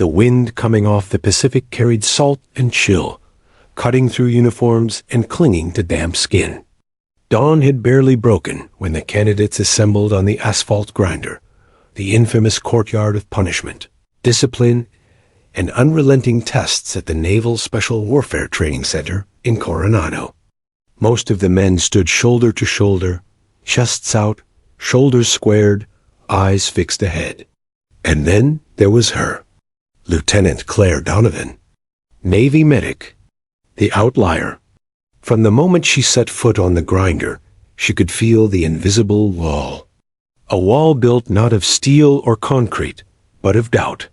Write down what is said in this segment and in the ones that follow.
The wind coming off the Pacific carried salt and chill, cutting through uniforms and clinging to damp skin. Dawn had barely broken when the candidates assembled on the asphalt grinder, the infamous courtyard of punishment, discipline, and unrelenting tests at the Naval Special Warfare Training Center in Coronado. Most of the men stood shoulder to shoulder, chests out, shoulders squared, eyes fixed ahead. And then there was her, Lieutenant Claire Donovan, Navy medic, the outlier. From the moment she set foot on the grinder, she could feel the invisible wall. A wall built not of steel or concrete, but of doubt.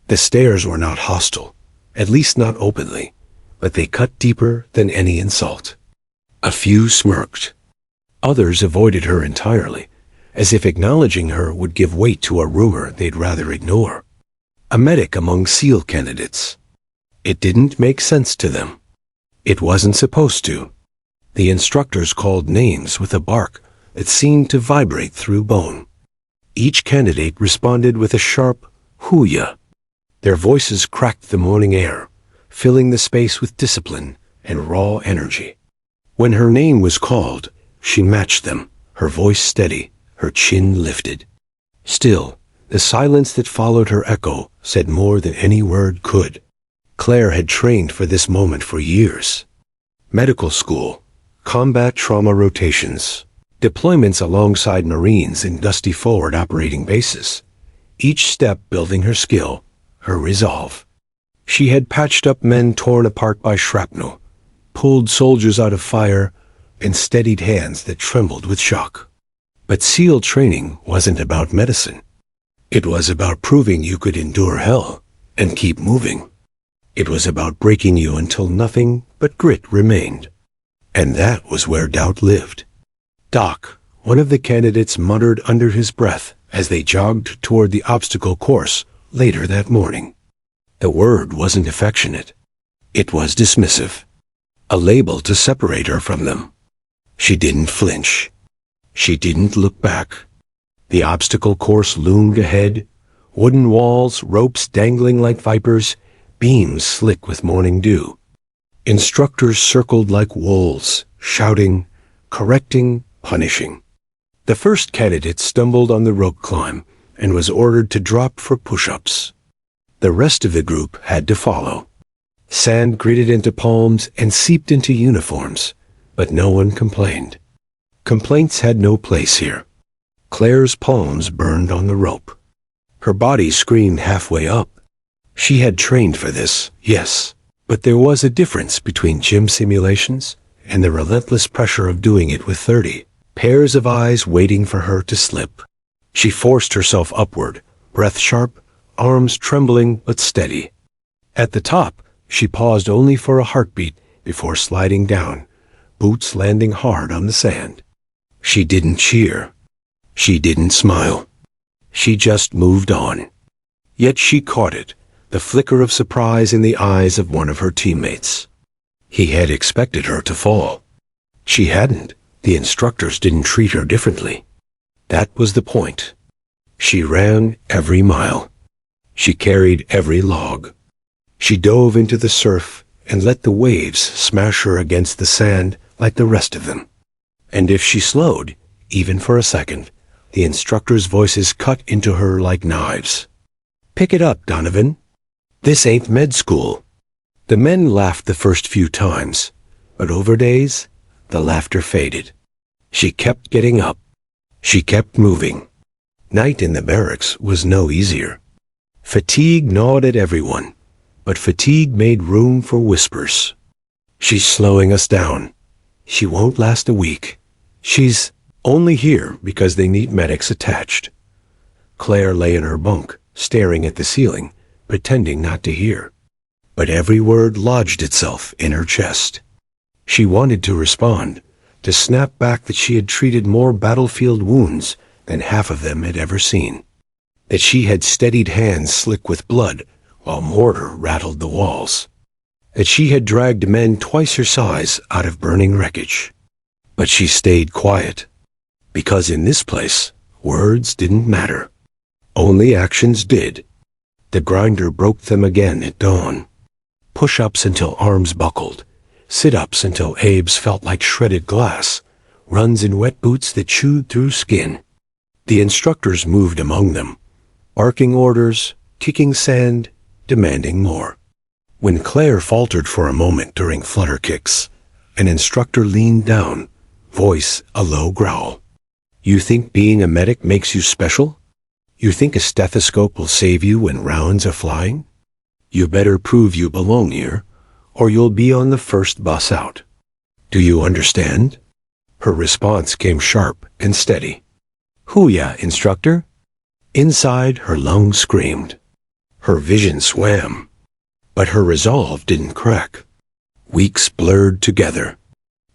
The stares were not hostile, at least not openly, but they cut deeper than any insult. A few smirked. Others avoided her entirely, as if acknowledging her would give weight to a rumor they'd rather ignore. A medic among SEAL candidates. It didn't make sense to them. It wasn't supposed to. The instructors called names with a bark that seemed to vibrate through bone. Each candidate responded with a sharp hoo-ya. Their voices cracked the morning air, filling the space with discipline and raw energy. When her name was called, she matched them, her voice steady, her chin lifted. Still, the silence that followed her echo said more than any word could. Claire had trained for this moment for years. Medical school, combat trauma rotations, deployments alongside Marines in dusty forward operating bases. Each step building her skill, her resolve. She had patched up men torn apart by shrapnel, pulled soldiers out of fire, and steadied hands that trembled with shock. But SEAL training wasn't about medicine. It was about proving you could endure hell and keep moving. It was about breaking you until nothing but grit remained. And that was where doubt lived. Doc, one of the candidates muttered under his breath as they jogged toward the obstacle course later that morning. The word wasn't affectionate. It was dismissive. A label to separate her from them. She didn't flinch. She didn't look back. The obstacle course loomed ahead, wooden walls, ropes dangling like vipers, beams slick with morning dew. Instructors circled like wolves, shouting, correcting, punishing. The first candidate stumbled on the rope climb and was ordered to drop for push-ups. The rest of the group had to follow. Sand gritted into palms and seeped into uniforms, but no one complained. Complaints had no place here. Claire's palms burned on the rope. Her body screamed halfway up. She had trained for this, yes, but there was a difference between gym simulations and the relentless pressure of doing it with 30 pairs of eyes waiting for her to slip. She forced herself upward, breath sharp, arms trembling but steady. At the top, she paused only for a heartbeat before sliding down, boots landing hard on the sand. She didn't cheer. She didn't smile. She just moved on. Yet she caught it, the flicker of surprise in the eyes of one of her teammates. He had expected her to fall. She hadn't. The instructors didn't treat her differently. That was the point. She ran every mile. She carried every log. She dove into the surf and let the waves smash her against the sand like the rest of them. And if she slowed, even for a second, the instructors' voices cut into her like knives. "Pick it up, Donovan. This ain't med school." The men laughed the first few times, but over days, the laughter faded. She kept getting up. She kept moving. Night in the barracks was no easier. Fatigue gnawed at everyone, but fatigue made room for whispers. "She's slowing us down. She won't last a week. She's only here because they need medics attached." Claire lay in her bunk, staring at the ceiling, pretending not to hear. But every word lodged itself in her chest. She wanted to respond, to snap back that she had treated more battlefield wounds than half of them had ever seen. That she had steadied hands slick with blood while mortar rattled the walls. That she had dragged men twice her size out of burning wreckage. But she stayed quiet. Because in this place, words didn't matter. Only actions did. The grinder broke them again at dawn. Push-ups until arms buckled, sit-ups until abs felt like shredded glass, runs in wet boots that chewed through skin. The instructors moved among them, barking orders, kicking sand, demanding more. When Claire faltered for a moment during flutter kicks, an instructor leaned down, voice a low growl. "You think being a medic makes you special? You think a stethoscope will save you when rounds are flying? You better prove you belong here, or you'll be on the first bus out. Do you understand?" Her response came sharp and steady. "Hoo-ya, instructor." Inside, her lungs screamed. Her vision swam. But her resolve didn't crack. Weeks blurred together.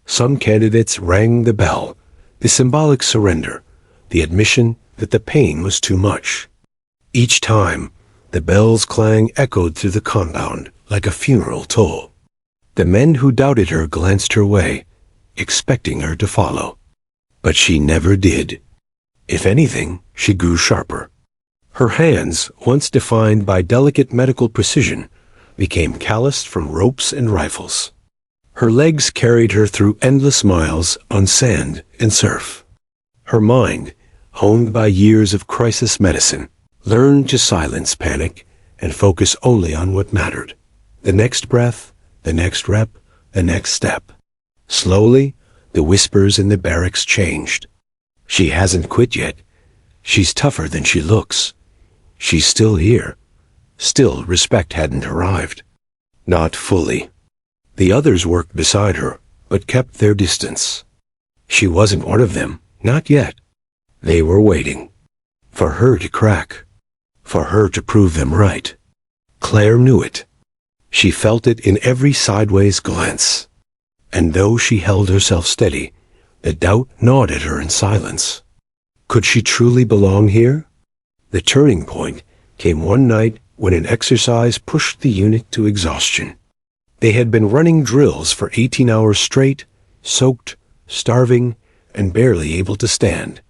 Some candidates rang the bell, the symbolic surrender, the admission that the pain was too much. Each time, the bell's clang echoed through the compound like a funeral toll. The men who doubted her glanced her way, expecting her to follow. But she never did. If anything, she grew sharper. Her hands, once defined by delicate medical precision, became calloused from ropes and rifles. Her legs carried her through endless miles on sand and surf. Her mind, honed by years of crisis medicine, learned to silence panic and focus only on what mattered. The next breath, the next rep, the next step. Slowly, the whispers in the barracks changed. "She hasn't quit yet. She's tougher than she looks. She's still here." Still, respect hadn't arrived. Not fully. The others worked beside her, but kept their distance. She wasn't one of them, not yet. They were waiting. For her to crack. For her to prove them right. Claire knew it. She felt it in every sideways glance. And though she held herself steady, the doubt gnawed at her in silence. Could she truly belong here? The turning point came one night when an exercise pushed the unit to exhaustion. They had been running drills for 18 hours straight, soaked, starving, and barely able to stand.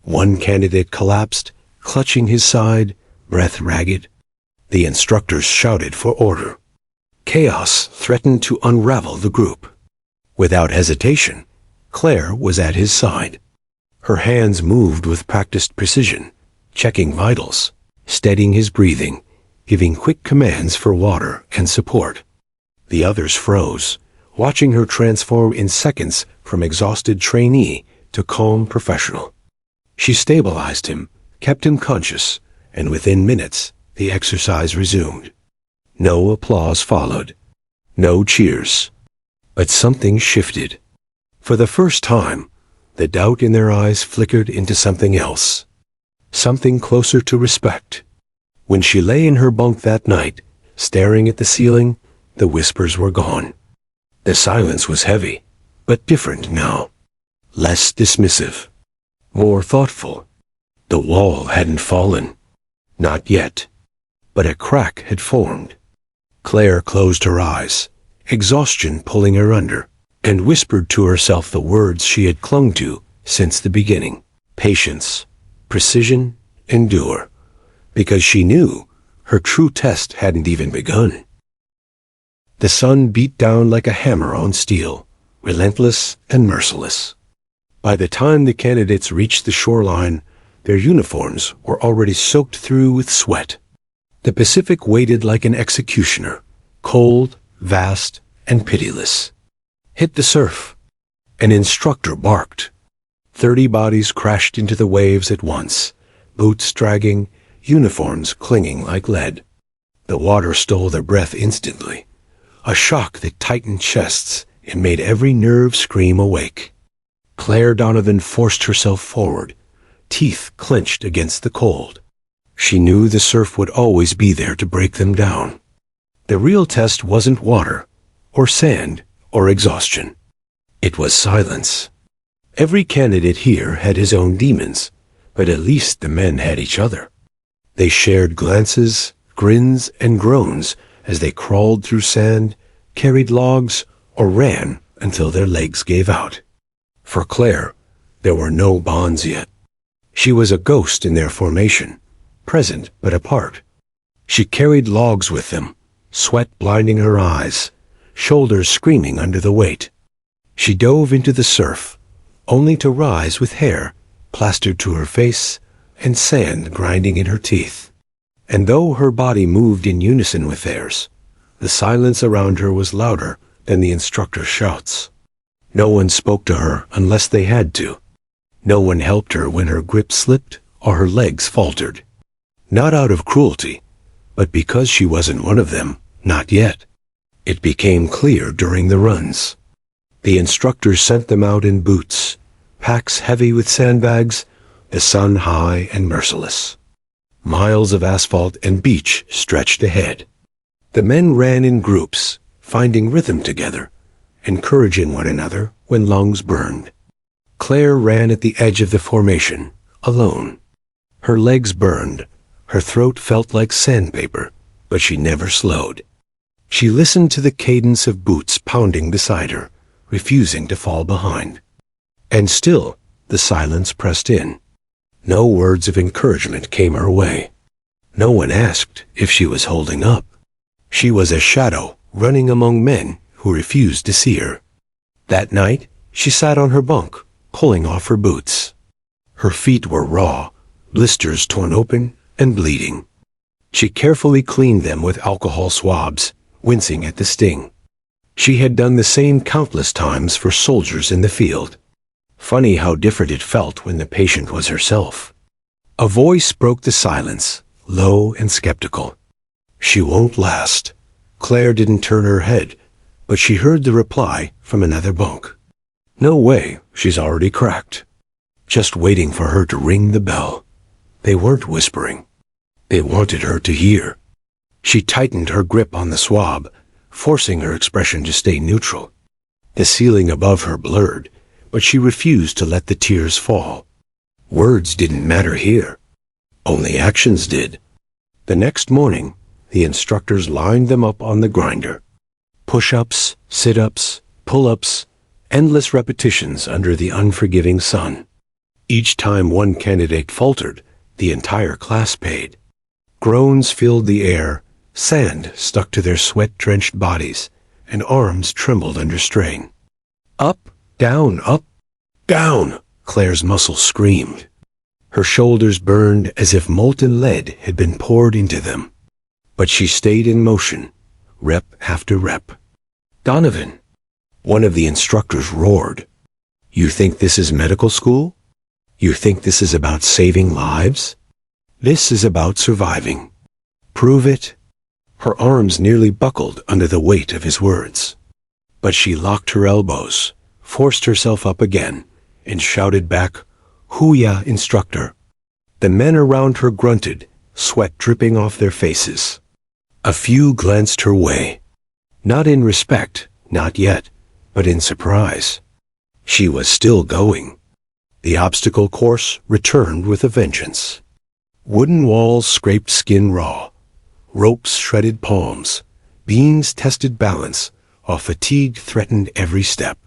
One candidate collapsed, clutching his side, breath ragged. The instructors shouted for order. Chaos threatened to unravel the group. Without hesitation, Claire was at his side. Her hands moved with practiced precision, checking vitals, steadying his breathing, giving quick commands for water and support. The others froze, watching her transform in seconds from exhausted trainee to calm professional. She stabilized him, kept him conscious, and within minutes, the exercise resumed. No applause followed. No cheers. But something shifted. For the first time, the doubt in their eyes flickered into something else. Something closer to respect. When she lay in her bunk that night, staring at the ceiling, the whispers were gone. The silence was heavy, but different now. Less dismissive. More thoughtful. The wall hadn't fallen. Not yet. But a crack had formed. Claire closed her eyes, exhaustion pulling her under, and whispered to herself the words she had clung to since the beginning. Patience, precision, endure. Because she knew her true test hadn't even begun. The sun beat down like a hammer on steel, relentless and merciless. By the time the candidates reached the shoreline, their uniforms were already soaked through with sweat. The Pacific waited like an executioner, cold, vast, and pitiless. Hit the surf. An instructor barked. 30 bodies crashed into the waves at once, boots dragging, uniforms clinging like lead. The water stole their breath instantly. A shock that tightened chests and made every nerve scream awake. Claire Donovan forced herself forward, teeth clenched against the cold. She knew the surf would always be there to break them down. The real test wasn't water, or sand, or exhaustion. It was silence. Every candidate here had his own demons, but at least the men had each other. They shared glances, grins, and groans as they crawled through sand, carried logs, or ran until their legs gave out. For Claire, there were no bonds yet. She was a ghost in their formation, present but apart. She carried logs with them, sweat blinding her eyes, shoulders screaming under the weight. She dove into the surf, only to rise with hair plastered to her face and sand grinding in her teeth. And though her body moved in unison with theirs, the silence around her was louder than the instructor's shouts. No one spoke to her unless they had to. No one helped her when her grip slipped or her legs faltered. Not out of cruelty, but because she wasn't one of them, not yet. It became clear during the runs. The instructors sent them out in boots, packs heavy with sandbags, the sun high and merciless. Miles of asphalt and beach stretched ahead. The men ran in groups, finding rhythm together, encouraging one another when lungs burned. Claire ran at the edge of the formation, alone. Her legs burned, her throat felt like sandpaper, but she never slowed. She listened to the cadence of boots pounding beside her, refusing to fall behind. And still, the silence pressed in. No words of encouragement came her way. No one asked if she was holding up. She was a shadow running among men who refused to see her. That night, she sat on her bunk, pulling off her boots. Her feet were raw, blisters torn open and bleeding. She carefully cleaned them with alcohol swabs, wincing at the sting. She had done the same countless times for soldiers in the field. Funny how different it felt when the patient was herself. A voice broke the silence, low and skeptical. "She won't last." Claire didn't turn her head, but she heard the reply from another bunk. "No way, she's already cracked." Just waiting for her to ring the bell. They weren't whispering. They wanted her to hear. She tightened her grip on the swab, forcing her expression to stay neutral. The ceiling above her blurred, but she refused to let the tears fall. Words didn't matter here. Only actions did. The next morning, the instructors lined them up on the grinder. Push-ups, sit-ups, pull-ups, endless repetitions under the unforgiving sun. Each time one candidate faltered, the entire class paid. Groans filled the air, sand stuck to their sweat-drenched bodies, and arms trembled under strain. Up, down, Claire's muscles screamed. Her shoulders burned as if molten lead had been poured into them. But she stayed in motion, rep after rep. "Donovan!" One of the instructors roared. "You think this is medical school? You think this is about saving lives? This is about surviving. Prove it." Her arms nearly buckled under the weight of his words. But she locked her elbows, forced herself up again, and shouted back, "Hoo-ya, instructor." The men around her grunted, sweat dripping off their faces. A few glanced her way. Not in respect, not yet, but in surprise. She was still going. The obstacle course returned with a vengeance. Wooden walls scraped skin raw. Ropes shredded palms. Beams tested balance, while fatigue threatened every step.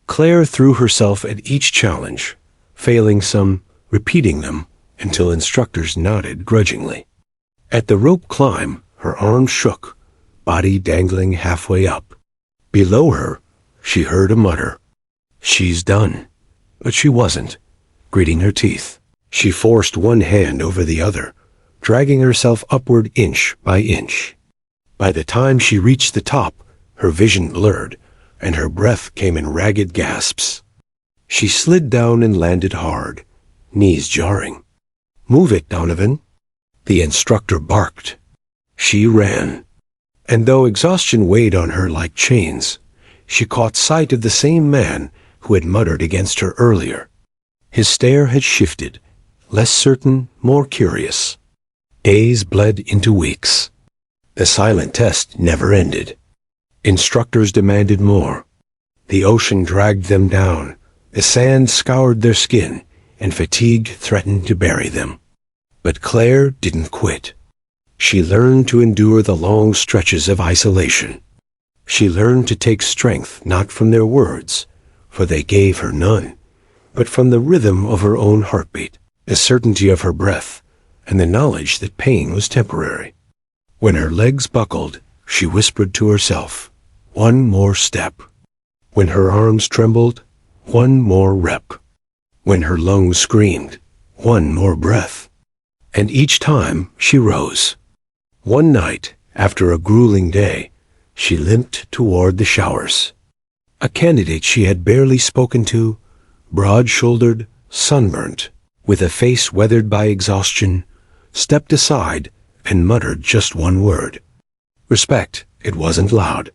Claire threw herself at each challenge, failing some, repeating them, until instructors nodded grudgingly. At the rope climb, her arms shook, body dangling halfway up. Below her, she heard a mutter. "She's done." But she wasn't, gritting her teeth. She forced one hand over the other, dragging herself upward inch by inch. By the time she reached the top, her vision blurred, and her breath came in ragged gasps. She slid down and landed hard, knees jarring. "Move it, Donovan." The instructor barked. She ran. And though exhaustion weighed on her like chains, she caught sight of the same man who had muttered against her earlier. His stare had shifted, less certain, more curious. Days bled into weeks. The silent test never ended. Instructors demanded more. The ocean dragged them down, the sand scoured their skin, and fatigue threatened to bury them. But Claire didn't quit. She learned to endure the long stretches of isolation. She learned to take strength not from their words, for they gave her none, but from the rhythm of her own heartbeat, the certainty of her breath, and the knowledge that pain was temporary. When her legs buckled, she whispered to herself, "One more step." When her arms trembled, "One more rep." When her lungs screamed, "One more breath." And each time she rose. One night, after a grueling day, she limped toward the showers. A candidate she had barely spoken to, broad-shouldered, sunburnt, with a face weathered by exhaustion, stepped aside and muttered just one word. Respect. It wasn't loud.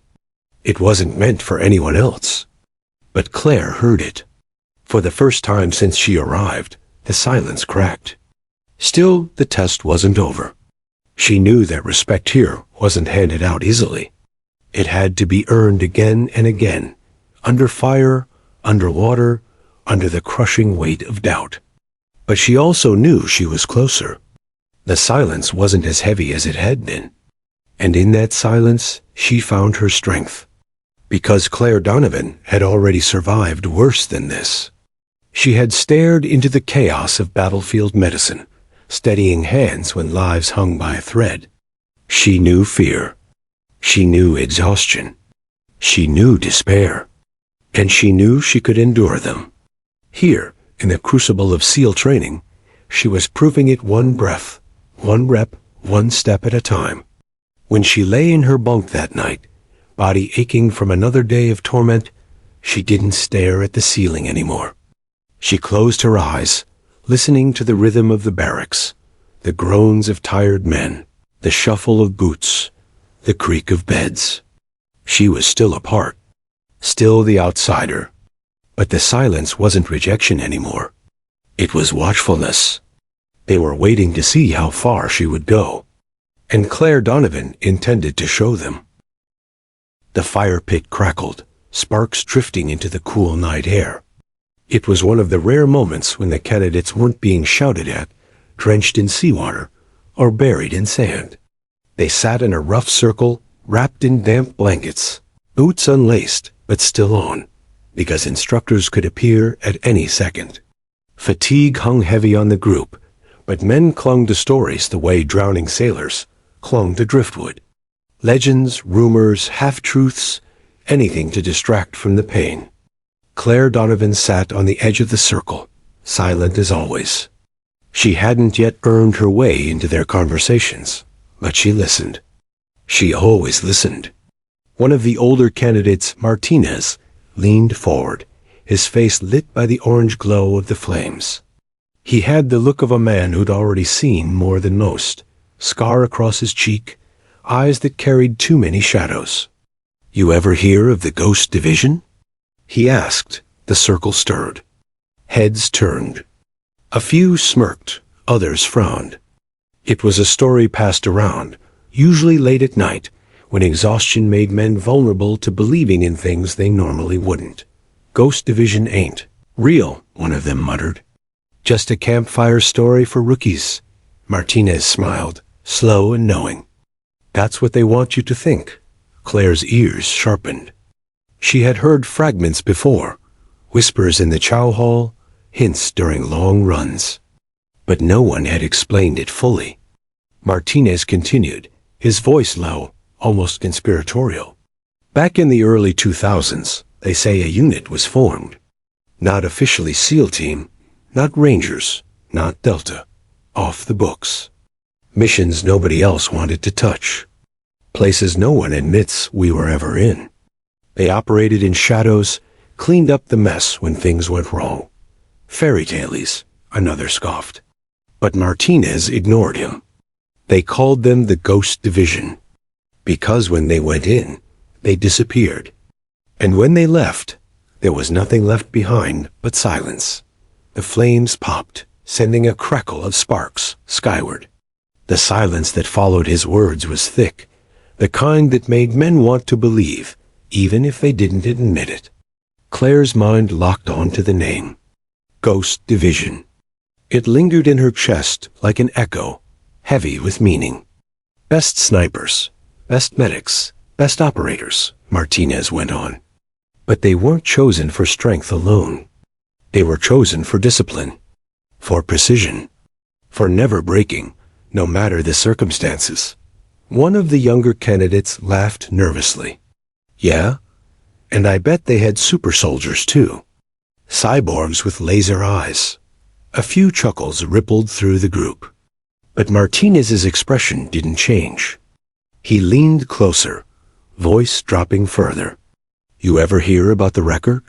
It wasn't meant for anyone else. But Claire heard it. For the first time since she arrived, the silence cracked. Still, the test wasn't over. She knew that respect here wasn't handed out easily. It had to be earned again and again, under fire, under water, under the crushing weight of doubt. But she also knew she was closer. The silence wasn't as heavy as it had been. And in that silence, she found her strength. Because Claire Donovan had already survived worse than this. She had stared into the chaos of battlefield medicine, steadying hands when lives hung by a thread. She knew fear. She knew exhaustion. She knew despair. And she knew she could endure them. Here, in the crucible of SEAL training, she was proving it one breath, one rep, one step at a time. When she lay in her bunk that night, body aching from another day of torment, she didn't stare at the ceiling anymore. She closed her eyes, listening to the rhythm of the barracks, the groans of tired men, the shuffle of boots, the creak of beds. She was still apart, still the outsider. But the silence wasn't rejection anymore. It was watchfulness. They were waiting to see how far she would go. And Claire Donovan intended to show them. The fire pit crackled, sparks drifting into the cool night air. It was one of the rare moments when the candidates weren't being shouted at, drenched in seawater, or buried in sand. They sat in a rough circle, wrapped in damp blankets, boots unlaced, but still on, because instructors could appear at any second. Fatigue hung heavy on the group, but men clung to stories the way drowning sailors clung to driftwood. Legends, rumors, half-truths, anything to distract from the pain. Claire Donovan sat on the edge of the circle, silent as always. She hadn't yet earned her way into their conversations, but she listened. She always listened. One of the older candidates, Martinez, leaned forward, his face lit by the orange glow of the flames. He had the look of a man who'd already seen more than most, scar across his cheek, eyes that carried too many shadows. "You ever hear of the Ghost Division?" he asked. The circle stirred. Heads turned. A few smirked, others frowned. It was a story passed around, usually late at night, when exhaustion made men vulnerable to believing in things they normally wouldn't. "Ghost Division ain't real," one of them muttered. "Just a campfire story for rookies." Martinez smiled, slow and knowing. "That's what they want you to think." Claire's ears sharpened. She had heard fragments before, whispers in the chow hall, hints during long runs. But no one had explained it fully. Martinez continued, his voice low, almost conspiratorial. "Back in the early 2000s, they say a unit was formed. Not officially SEAL team, not Rangers, not Delta. Off the books. Missions nobody else wanted to touch. Places no one admits we were ever in. They operated in shadows, cleaned up the mess when things went wrong. Fairy tales," another scoffed. But Martinez ignored him. They called them the Ghost Division. Because when they went in, they disappeared. And when they left, there was nothing left behind but silence. The flames popped, sending a crackle of sparks skyward. The silence that followed his words was thick, the kind that made men want to believe, even if they didn't admit it. Claire's mind locked onto the name. Ghost Division. It lingered in her chest like an echo, heavy with meaning. Best snipers, best medics, best operators, Martinez went on. But they weren't chosen for strength alone. They were chosen for discipline, for precision, for never breaking, no matter the circumstances. One of the younger candidates laughed nervously. Yeah, and I bet they had super soldiers too. Cyborgs with laser eyes. A few chuckles rippled through the group. But Martinez's expression didn't change. He leaned closer, voice dropping further. You ever hear about the record?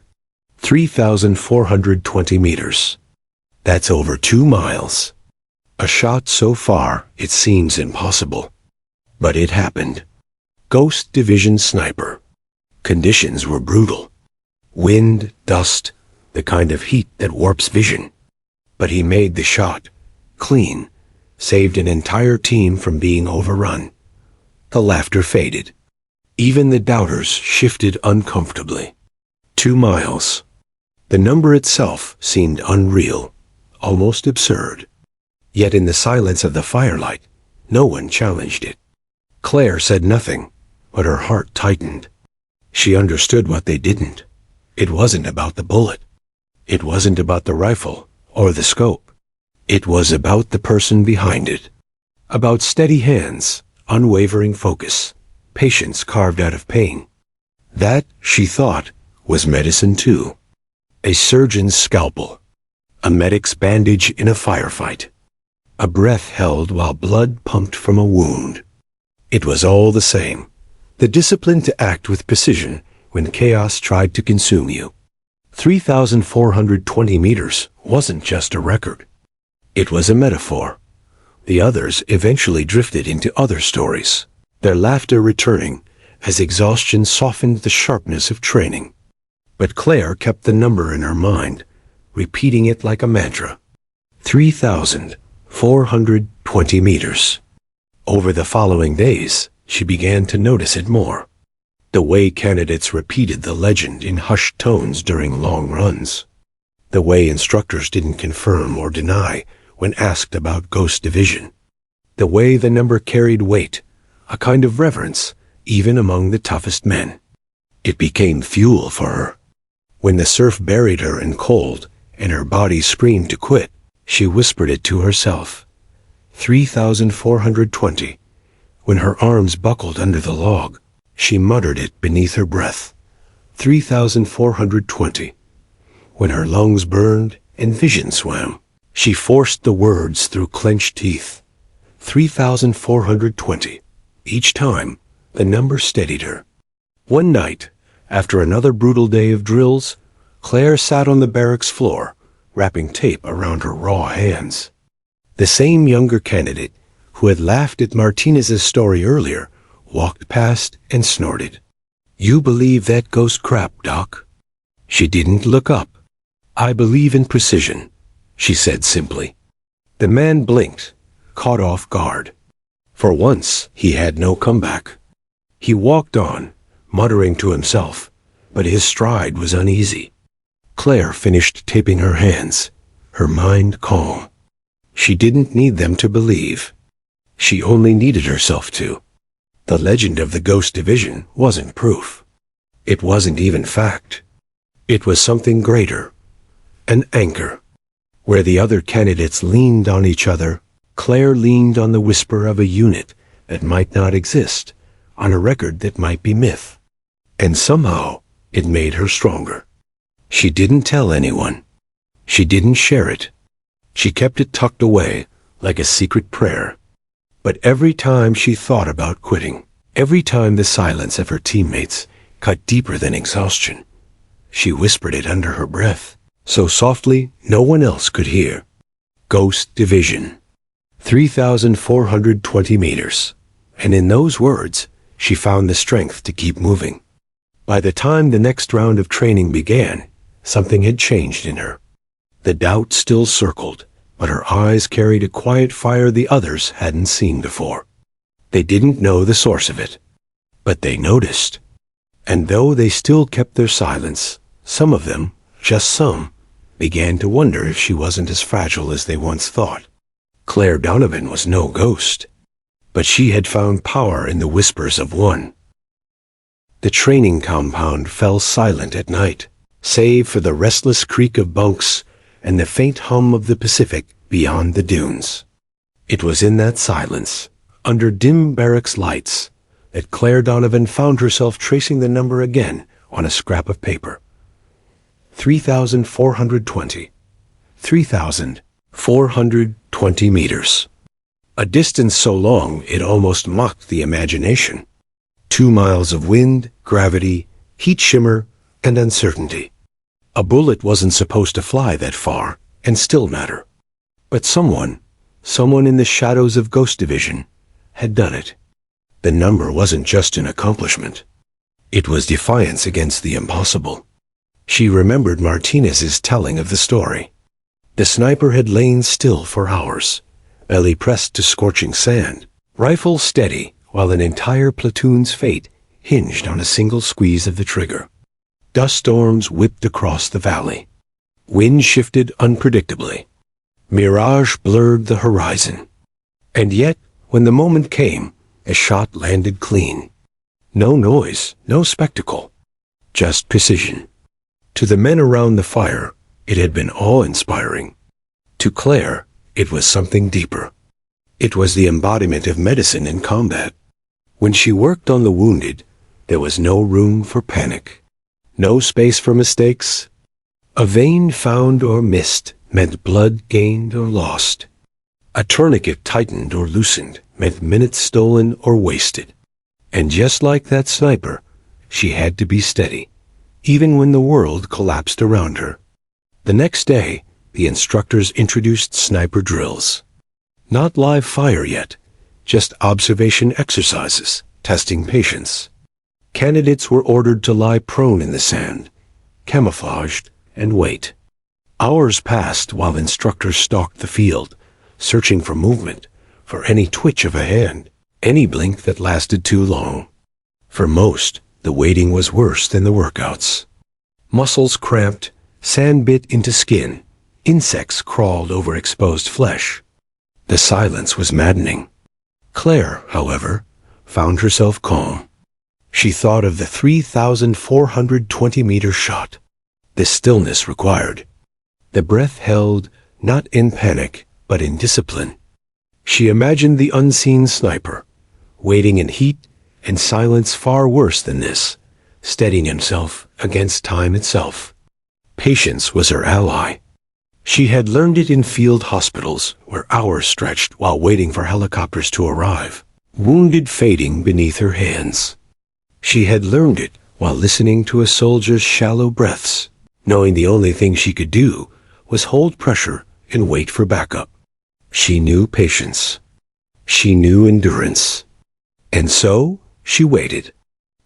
3,420 meters. That's over 2 miles. A shot so far, it seems impossible. But it happened. Ghost Division sniper. Conditions were brutal. Wind, dust, the kind of heat that warps vision. But he made the shot. Clean. Saved an entire team from being overrun. The laughter faded. Even the doubters shifted uncomfortably. 2 miles. The number itself seemed unreal, almost absurd. Yet in the silence of the firelight, no one challenged it. Claire said nothing, but her heart tightened. She understood what they didn't. It wasn't about the bullet. It wasn't about the rifle or the scope. It was about the person behind it. About steady hands, unwavering focus, patience carved out of pain. That, she thought, was medicine too. A surgeon's scalpel. A medic's bandage in a firefight. A breath held while blood pumped from a wound. It was all the same. The discipline to act with precision when chaos tried to consume you. 3,420 meters wasn't just a record. It was a metaphor. The others eventually drifted into other stories, their laughter returning as exhaustion softened the sharpness of training. But Claire kept the number in her mind, repeating it like a mantra. 3,420 meters. Over the following days, she began to notice it more. The way candidates repeated the legend in hushed tones during long runs. The way instructors didn't confirm or deny when asked about Ghost Division. The way the number carried weight, a kind of reverence, even among the toughest men. It became fuel for her. When the surf buried her in cold and her body screamed to quit, she whispered it to herself. 3,420. When her arms buckled under the log, she muttered it beneath her breath. 3,420. When her lungs burned and vision swam, she forced the words through clenched teeth. 3,420. Each time, the number steadied her. One night, after another brutal day of drills, Claire sat on the barracks floor, wrapping tape around her raw hands. The same younger candidate who had laughed at Martinez's story earlier walked past and snorted. You believe that ghost crap, Doc? She didn't look up. I believe in precision, she said simply. The man blinked, caught off guard. For once, he had no comeback. He walked on, muttering to himself, but his stride was uneasy. Claire finished taping her hands, her mind calm. She didn't need them to believe. She only needed herself to. The legend of the Ghost Division wasn't proof. It wasn't even fact. It was something greater. An anchor. Where the other candidates leaned on each other, Claire leaned on the whisper of a unit that might not exist, on a record that might be myth. And somehow, it made her stronger. She didn't tell anyone. She didn't share it. She kept it tucked away, like a secret prayer. But every time she thought about quitting, every time the silence of her teammates cut deeper than exhaustion, she whispered it under her breath, so softly no one else could hear. Ghost Division. 3,420 meters. And in those words, she found the strength to keep moving. By the time the next round of training began, something had changed in her. The doubt still circled, but her eyes carried a quiet fire the others hadn't seen before. They didn't know the source of it, but they noticed. And though they still kept their silence, some of them, just some, began to wonder if she wasn't as fragile as they once thought. Claire Donovan was no ghost, but she had found power in the whispers of one. The training compound fell silent at night, save for the restless creak of bunks and the faint hum of the Pacific beyond the dunes. It was in that silence, under dim barracks lights, that Claire Donovan found herself tracing the number again on a scrap of paper. 3,420. 3,420 meters. A distance so long it almost mocked the imagination. 2 miles of wind, gravity, heat shimmer, and uncertainty. A bullet wasn't supposed to fly that far and still matter. But someone in the shadows of Ghost Division, had done it. The number wasn't just an accomplishment. It was defiance against the impossible. She remembered Martinez's telling of the story. The sniper had lain still for hours, belly pressed to scorching sand, rifle steady, while an entire platoon's fate hinged on a single squeeze of the trigger. Dust storms whipped across the valley. Wind shifted unpredictably. Mirage blurred the horizon. And yet, when the moment came, a shot landed clean. No noise, no spectacle, just precision. To the men around the fire, it had been awe-inspiring. To Claire, it was something deeper. It was the embodiment of medicine in combat. When she worked on the wounded, there was no room for panic, no space for mistakes. A vein found or missed meant blood gained or lost. A tourniquet tightened or loosened meant minutes stolen or wasted. And just like that sniper, she had to be steady, even when the world collapsed around her. The next day, the instructors introduced sniper drills. Not live fire yet, just observation exercises, testing patience. Candidates were ordered to lie prone in the sand, camouflaged, and wait. Hours passed while instructors stalked the field, searching for movement, for any twitch of a hand, any blink that lasted too long. For most, the waiting was worse than the workouts. Muscles cramped, sand bit into skin, insects crawled over exposed flesh. The silence was maddening. Claire, however, found herself calm. She thought of the 3,420-meter shot. The stillness required. The breath held, not in panic, but in discipline. She imagined the unseen sniper, waiting in heat and silence far worse than this, steadying himself against time itself. Patience was her ally. She had learned it in field hospitals, where hours stretched while waiting for helicopters to arrive, wounded fading beneath her hands. She had learned it while listening to a soldier's shallow breaths, knowing the only thing she could do was hold pressure and wait for backup. She knew patience. She knew endurance. And so, she waited.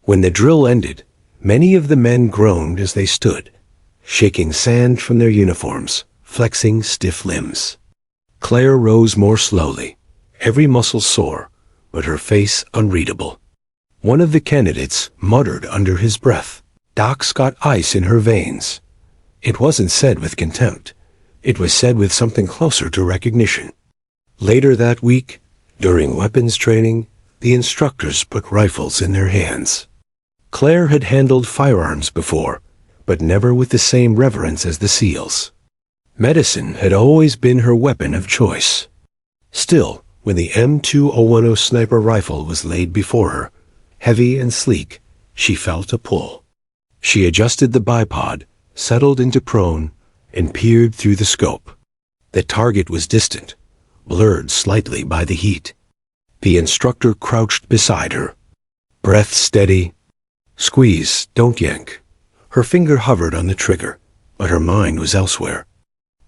When the drill ended, many of the men groaned as they stood, shaking sand from their uniforms, flexing stiff limbs. Claire rose more slowly, every muscle sore, but her face unreadable. One of the candidates muttered under his breath, "Doc's got ice in her veins." It wasn't said with contempt. It was said with something closer to recognition. Later that week, during weapons training, the instructors put rifles in their hands. Claire had handled firearms before, but never with the same reverence as the SEALs. Medicine had always been her weapon of choice. Still, when the M2010 sniper rifle was laid before her, heavy and sleek, she felt a pull. She adjusted the bipod, settled into prone, and peered through the scope. The target was distant, blurred slightly by the heat. The instructor crouched beside her. Breath steady. Squeeze, don't yank. Her finger hovered on the trigger, but her mind was elsewhere.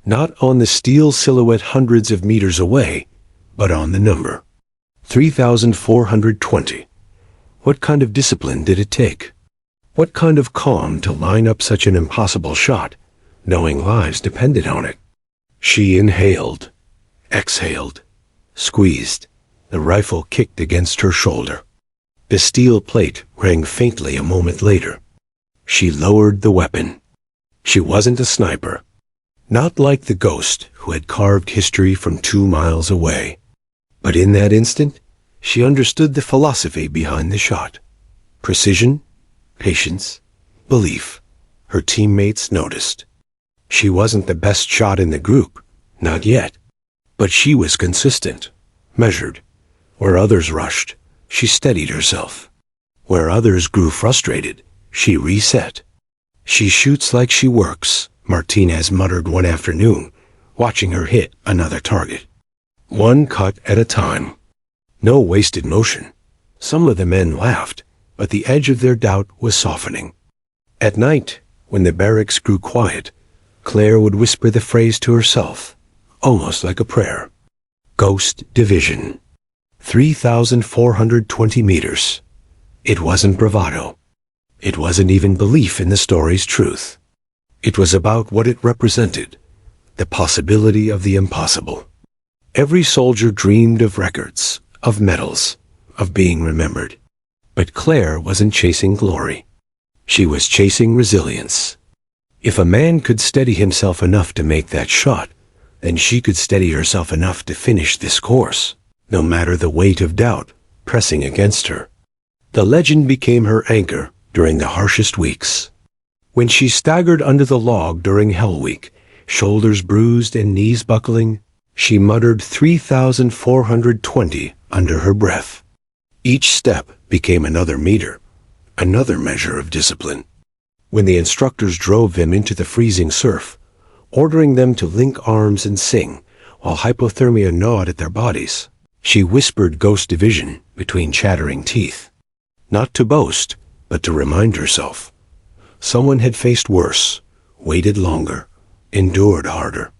Not on the steel silhouette hundreds of meters away, but on the number. 3,420. What kind of discipline did it take? What kind of calm to line up such an impossible shot, knowing lives depended on it? She inhaled, exhaled, squeezed. The rifle kicked against her shoulder. The steel plate rang faintly a moment later. She lowered the weapon. She wasn't a sniper. Not like the ghost who had carved history from 2 miles away. But in that instant, she understood the philosophy behind the shot. Precision, patience, belief. Her teammates noticed. She wasn't the best shot in the group, not yet. But she was consistent, measured, Where others rushed, she steadied herself. Where others grew frustrated, she reset. "She shoots like she works," Martinez muttered one afternoon, watching her hit another target. One cut at a time. No wasted motion. Some of the men laughed, but the edge of their doubt was softening. At night, when the barracks grew quiet, Claire would whisper the phrase to herself, almost like a prayer. Ghost Division. 3,420 meters. It wasn't bravado. It wasn't even belief in the story's truth. It was about what it represented, the possibility of the impossible. Every soldier dreamed of records, of medals, of being remembered. But Claire wasn't chasing glory. She was chasing resilience. If a man could steady himself enough to make that shot, then she could steady herself enough to finish this course, no matter the weight of doubt pressing against her. The legend became her anchor during the harshest weeks. When she staggered under the log during Hell Week, shoulders bruised and knees buckling, she muttered 3,420 under her breath. Each step became another meter, another measure of discipline. When the instructors drove them into the freezing surf, ordering them to link arms and sing, while hypothermia gnawed at their bodies, she whispered Ghost Division between chattering teeth. Not to boast, but to remind herself. Someone had faced worse, waited longer, endured harder.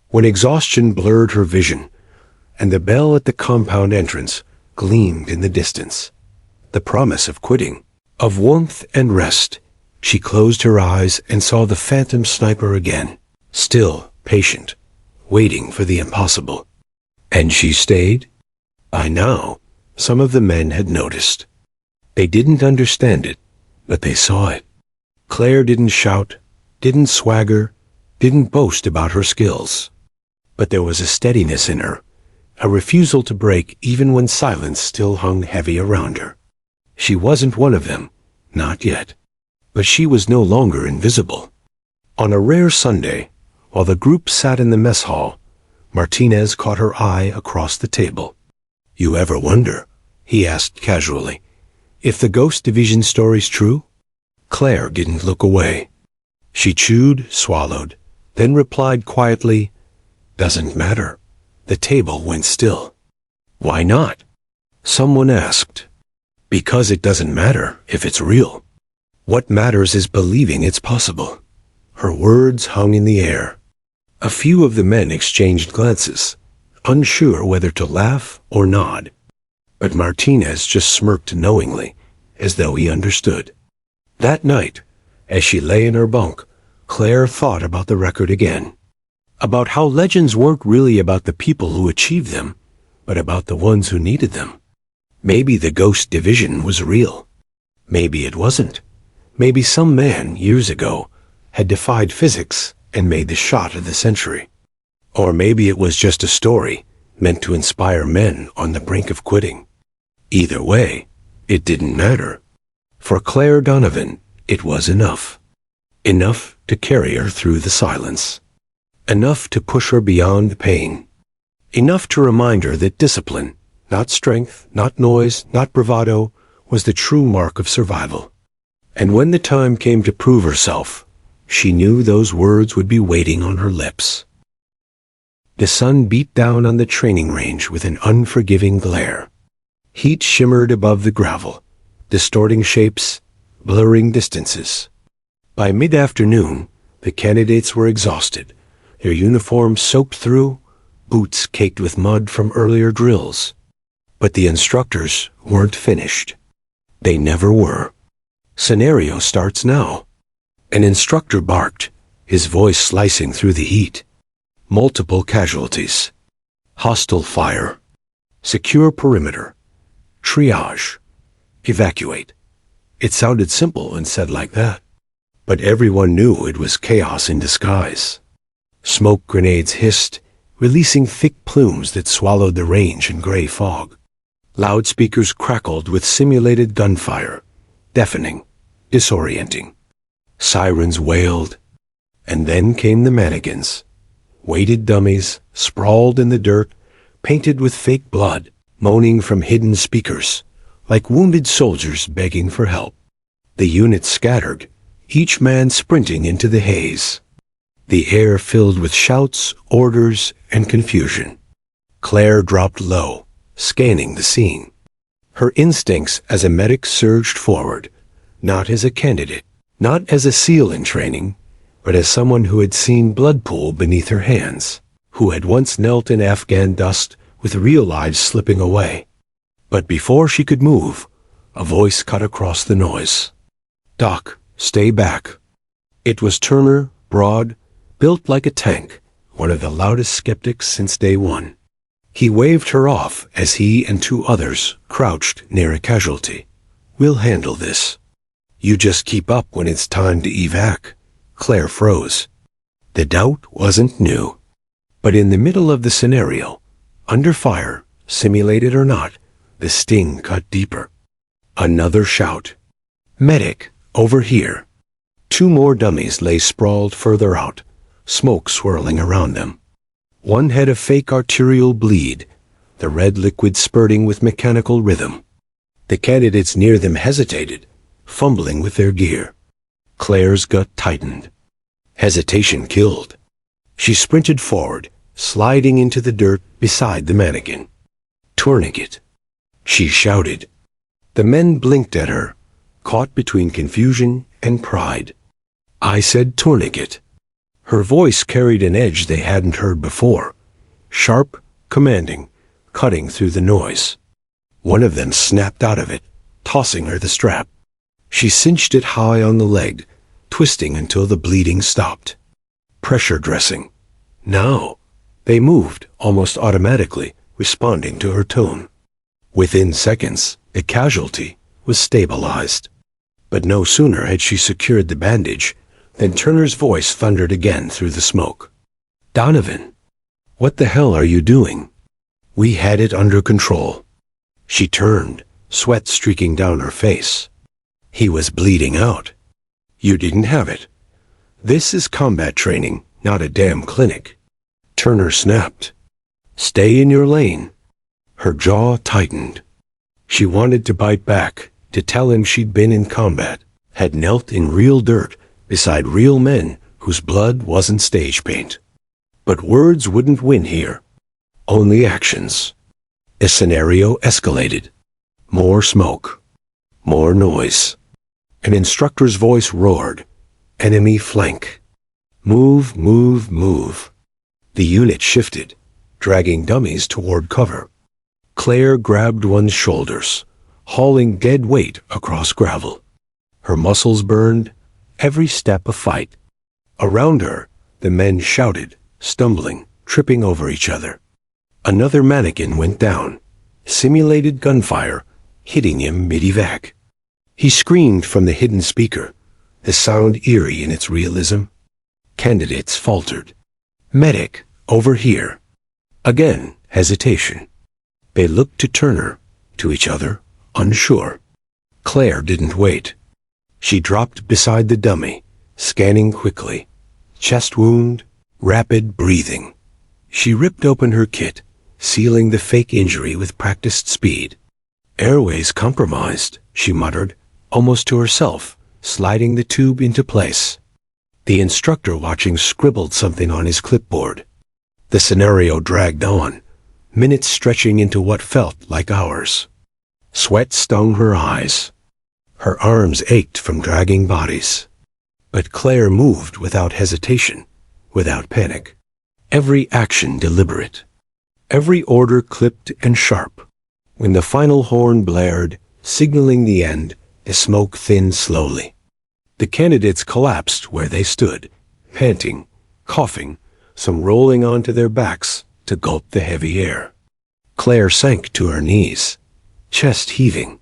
When exhaustion blurred her vision, and the bell at the compound entrance gleamed in the distance, the promise of quitting, of warmth and rest, she closed her eyes and saw the phantom sniper again, still patient, waiting for the impossible. And she stayed? By now, some of the men had noticed. They didn't understand it, but they saw it. Claire didn't shout, didn't swagger, didn't boast about her skills. But there was a steadiness in her, a refusal to break even when silence still hung heavy around her. She wasn't one of them, not yet. But she was no longer invisible. On a rare Sunday, while the group sat in the mess hall, Martinez caught her eye across the table. "You ever wonder," he asked casually, "if the Ghost Division story's true?" Claire didn't look away. She chewed, swallowed, then replied quietly, "Doesn't matter." The table went still. "Why not?" someone asked. "Because it doesn't matter if it's real. What matters is believing it's possible." Her words hung in the air. A few of the men exchanged glances, unsure whether to laugh or nod. But Martinez just smirked knowingly, as though he understood. That night, as she lay in her bunk, Claire thought about the record again. About how legends weren't really about the people who achieved them, but about the ones who needed them. Maybe the Ghost Division was real. Maybe it wasn't. Maybe some man, years ago, had defied physics and made the shot of the century. Or maybe it was just a story meant to inspire men on the brink of quitting. Either way, it didn't matter. For Claire Donovan, it was enough. Enough to carry her through the silence. Enough to push her beyond pain. Enough to remind her that discipline, not strength, not noise, not bravado, was the true mark of survival. And when the time came to prove herself, she knew those words would be waiting on her lips. The sun beat down on the training range with an unforgiving glare. Heat shimmered above the gravel, distorting shapes, blurring distances. By mid-afternoon, the candidates were exhausted, their uniforms soaked through, boots caked with mud from earlier drills. But the instructors weren't finished. They never were. Scenario starts now. An instructor barked, his voice slicing through the heat. Multiple casualties. Hostile fire. Secure perimeter. Triage. Evacuate. It sounded simple when said like that. But everyone knew it was chaos in disguise. Smoke grenades hissed, releasing thick plumes that swallowed the range in gray fog. Loudspeakers crackled with simulated gunfire, deafening, disorienting. Sirens wailed, and then came the mannequins. Weighted dummies, sprawled in the dirt, painted with fake blood, moaning from hidden speakers, like wounded soldiers begging for help. The units scattered, each man sprinting into the haze. The air filled with shouts, orders, and confusion. Claire dropped low, scanning the scene. Her instincts as a medic surged forward, not as a candidate, not as a SEAL in training, but as someone who had seen blood pool beneath her hands, who had once knelt in Afghan dust with real lives slipping away. But before she could move, a voice cut across the noise. "Doc, stay back." It was Turner, broad, built like a tank, one of the loudest skeptics since day one. He waved her off as he and two others crouched near a casualty. "We'll handle this. You just keep up when it's time to evac." Claire froze. The doubt wasn't new. But in the middle of the scenario, under fire, simulated or not, the sting cut deeper. Another shout. "Medic, over here." Two more dummies lay sprawled further out, smoke swirling around them. One had a fake arterial bleed, the red liquid spurting with mechanical rhythm. The candidates near them hesitated, fumbling with their gear. Claire's gut tightened. Hesitation killed. She sprinted forward, sliding into the dirt beside the mannequin. "Tourniquet," she shouted. The men blinked at her, caught between confusion and pride. "I said tourniquet." Her voice carried an edge they hadn't heard before, sharp, commanding, cutting through the noise. One of them snapped out of it, tossing her the strap. She cinched it high on the leg, twisting until the bleeding stopped. Pressure dressing. Now. They moved, almost automatically, responding to her tone. Within seconds, the casualty was stabilized. But no sooner had she secured the bandage than Turner's voice thundered again through the smoke. "Donovan, what the hell are you doing?" "We had it under control." She turned, sweat streaking down her face. He was bleeding out. "You didn't have it. This is combat training, not a damn clinic." Turner snapped. "Stay in your lane." Her jaw tightened. She wanted to bite back, to tell him she'd been in combat, had knelt in real dirt beside real men whose blood wasn't stage paint. But words wouldn't win here. Only actions. The scenario escalated. More smoke. More noise. An instructor's voice roared. "Enemy flank. Move, move, move." The unit shifted, dragging dummies toward cover. Claire grabbed one's shoulders, hauling dead weight across gravel. Her muscles burned, every step a fight. Around her, the men shouted, stumbling, tripping over each other. Another mannequin went down, simulated gunfire, hitting him mid-evac. He screamed from the hidden speaker, the sound eerie in its realism. Candidates faltered. "Medic, over here." Again, hesitation. They looked to Turner, to each other, unsure. Claire didn't wait. She dropped beside the dummy, scanning quickly. Chest wound, rapid breathing. She ripped open her kit, sealing the fake injury with practiced speed. "Airways compromised," she muttered, almost to herself, sliding the tube into place. The instructor watching scribbled something on his clipboard. The scenario dragged on, minutes stretching into what felt like hours. Sweat stung her eyes. Her arms ached from dragging bodies. But Claire moved without hesitation, without panic. Every action deliberate. Every order clipped and sharp. When the final horn blared, signaling the end, the smoke thinned slowly. The candidates collapsed where they stood, panting, coughing, some rolling onto their backs to gulp the heavy air. Claire sank to her knees, chest heaving.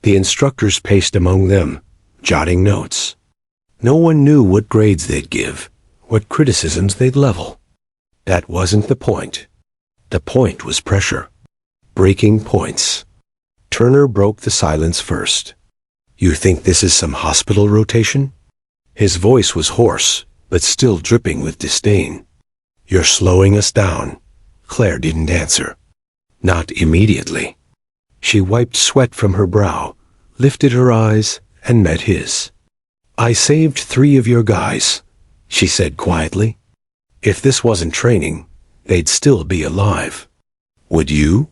The instructors paced among them, jotting notes. No one knew what grades they'd give, what criticisms they'd level. That wasn't the point. The point was pressure. Breaking points. Turner broke the silence first. "You think this is some hospital rotation?" His voice was hoarse, but still dripping with disdain. "You're slowing us down." Claire didn't answer. Not immediately. She wiped sweat from her brow, lifted her eyes, and met his. "I saved 3 of your guys," she said quietly. "If this wasn't training, they'd still be alive. Would you?"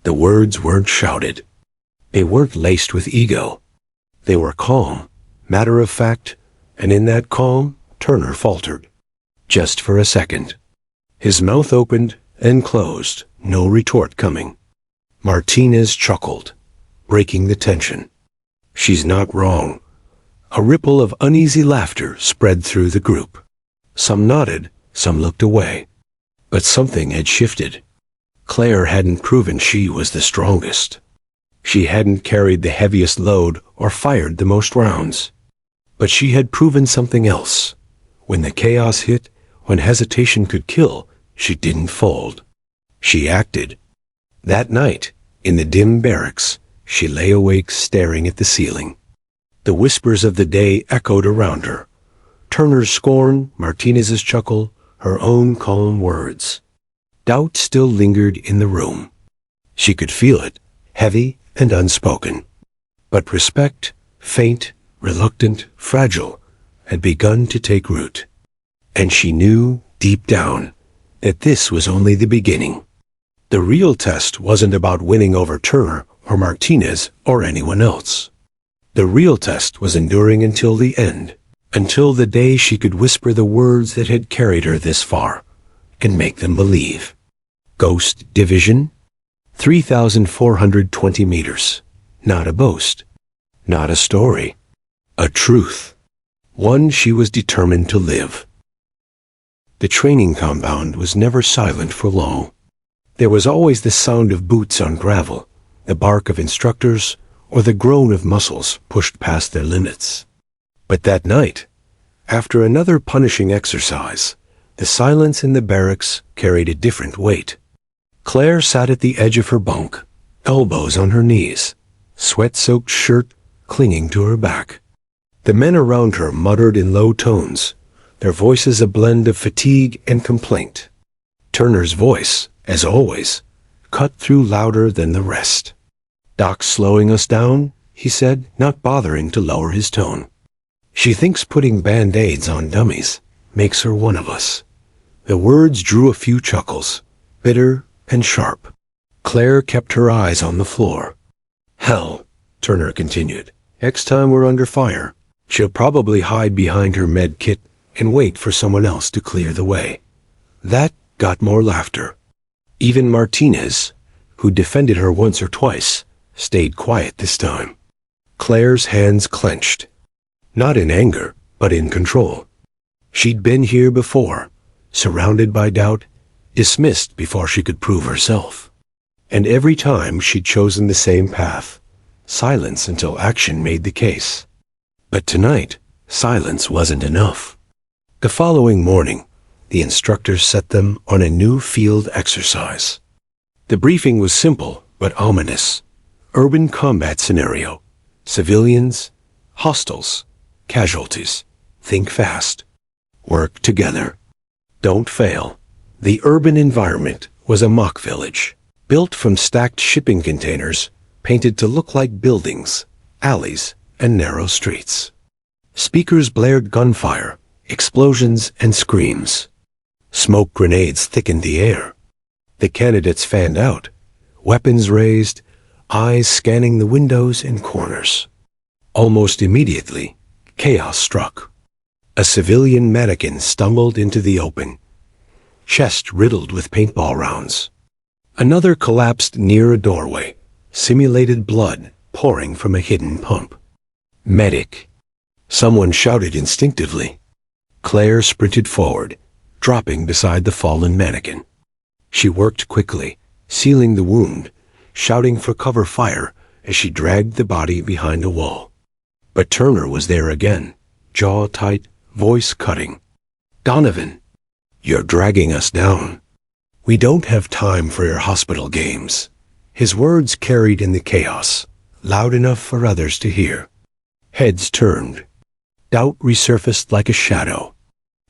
The words weren't shouted. They weren't laced with ego. They were calm, matter of fact, and in that calm, Turner faltered. Just for a second. His mouth opened and closed, no retort coming. Martinez chuckled, breaking the tension. "She's not wrong." A ripple of uneasy laughter spread through the group. Some nodded, some looked away. But something had shifted. Claire hadn't proven she was the strongest. She hadn't carried the heaviest load or fired the most rounds. But she had proven something else. When the chaos hit, when hesitation could kill, she didn't fold. She acted. That night, in the dim barracks, she lay awake staring at the ceiling. The whispers of the day echoed around her. Turner's scorn, Martinez's chuckle, her own calm words. Doubt still lingered in the room. She could feel it, heavy and unspoken. But respect, faint, reluctant, fragile, had begun to take root. And she knew, deep down, that this was only the beginning. The real test wasn't about winning over Turner or Martinez or anyone else. The real test was enduring until the end, until the day she could whisper the words that had carried her this far, and make them believe. Ghost Division? 3,420 meters. Not a boast. Not a story. A truth. One she was determined to live. The training compound was never silent for long. There was always the sound of boots on gravel, the bark of instructors, or the groan of muscles pushed past their limits. But that night, after another punishing exercise, the silence in the barracks carried a different weight. Claire sat at the edge of her bunk, elbows on her knees, sweat-soaked shirt clinging to her back. The men around her muttered in low tones, their voices a blend of fatigue and complaint. Turner's voice, as always, cut through louder than the rest. "Doc's slowing us down," he said, not bothering to lower his tone. "She thinks putting Band-Aids on dummies makes her one of us." The words drew a few chuckles, bitter and sharp. Claire kept her eyes on the floor. "Hell," Turner continued, "next time we're under fire, she'll probably hide behind her med kit and wait for someone else to clear the way." That got more laughter. Even Martinez, who defended her once or twice, stayed quiet this time. Claire's hands clenched. Not in anger, but in control. She'd been here before, surrounded by doubt, dismissed before she could prove herself. And every time she'd chosen the same path, silence until action made the case. But tonight, silence wasn't enough. The following morning, the instructors set them on a new field exercise. The briefing was simple but ominous. Urban combat scenario. Civilians, hostiles, casualties. Think fast. Work together. Don't fail. The urban environment was a mock village, built from stacked shipping containers, painted to look like buildings, alleys, and narrow streets. Speakers blared gunfire, explosions, and screams. Smoke grenades thickened the air. The candidates fanned out, weapons raised, eyes scanning the windows and corners. Almost immediately, chaos struck. A civilian mannequin stumbled into the open, chest riddled with paintball rounds. Another collapsed near a doorway, simulated blood pouring from a hidden pump. "Medic!" Someone shouted instinctively. Claire sprinted forward, dropping beside the fallen mannequin. She worked quickly, sealing the wound, shouting for cover fire as she dragged the body behind a wall. But Turner was there again, jaw tight, voice cutting. "Donovan, you're dragging us down. We don't have time for your hospital games." His words carried in the chaos, loud enough for others to hear. Heads turned. Doubt resurfaced like a shadow.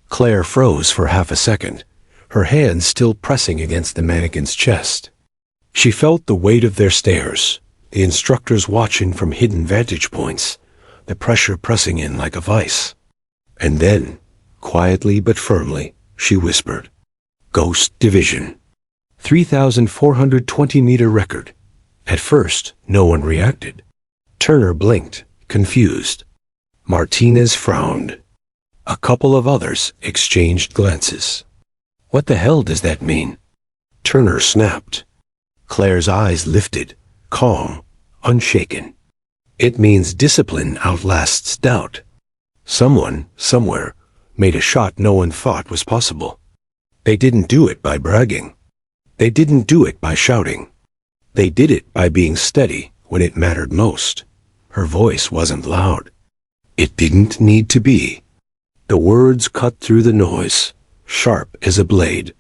Claire froze for half a second, her hands still pressing against the mannequin's chest. She felt the weight of their stares, the instructors watching from hidden vantage points, the pressure pressing in like a vice. And then, quietly but firmly, she whispered, "Ghost Division. 3,420-meter record." At first, no one reacted. Turner blinked, confused. Martinez frowned. A couple of others exchanged glances. "What the hell does that mean?" Turner snapped. Claire's eyes lifted, calm, unshaken. "It means discipline outlasts doubt. Someone, somewhere, made a shot no one thought was possible. They didn't do it by bragging. They didn't do it by shouting. They did it by being steady when it mattered most." Her voice wasn't loud. It didn't need to be. The words cut through the noise, sharp as a blade.